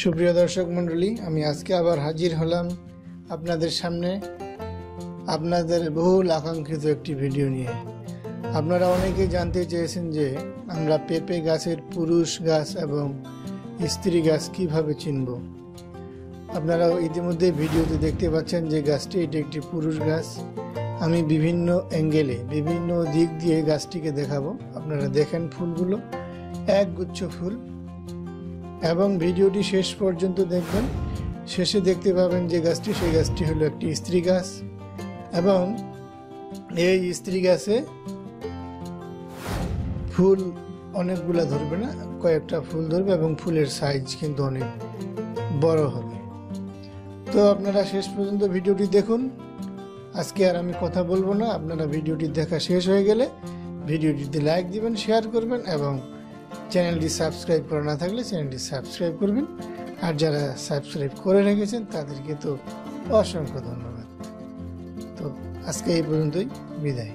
সুপ্রিয় দর্শক মণ্ডলী, আমি আজকে আবার হাজির হলাম আপনাদের সামনে আপনাদের বহুল আকাঙ্ক্ষিত একটি ভিডিও নিয়ে। আপনারা অনেকেই জানতে চেয়েছেন যে আমরা পেঁপে গাছের পুরুষ গাছ এবং স্ত্রী গাছ কিভাবে চিনব। আপনারা ইতিমধ্যে ভিডিওতে দেখতে পাচ্ছেন যে গাছটি এটি একটি পুরুষ গাছ। আমি বিভিন্ন অ্যাঙ্গেলে বিভিন্ন দিক দিয়ে গাছটিকে দেখাবো। আপনারা দেখেন ফুলগুলো একগুচ্ছ ফুল, এবং ভিডিওটি শেষ পর্যন্ত দেখবেন। শেষে দেখতে পাবেন যে গাছটি, সেই গাছটি হলো একটি স্ত্রী গাছ, এবং এই স্ত্রী গাছে ফুল অনেকগুলা ধরবে না, কয়েকটা ফুল ধরবে এবং ফুলের সাইজ কিন্তু অনেক বড় হবে। তো আপনারা শেষ পর্যন্ত ভিডিওটি দেখুন। আজকে আর আমি কথা বলবো না, আপনারা ভিডিওটি দেখা শেষ হয়ে গেলে ভিডিওটিতে লাইক দিবেন, শেয়ার করবেন, এবং চ্যানেলটি সাবস্ক্রাইব করা না থাকলে চ্যানেলটি সাবস্ক্রাইব করবেন। আর যারা সাবস্ক্রাইব করে রেখেছেন তাদেরকে তো অসংখ্য ধন্যবাদ। তো আজকে এই পর্যন্তই, বিদায়।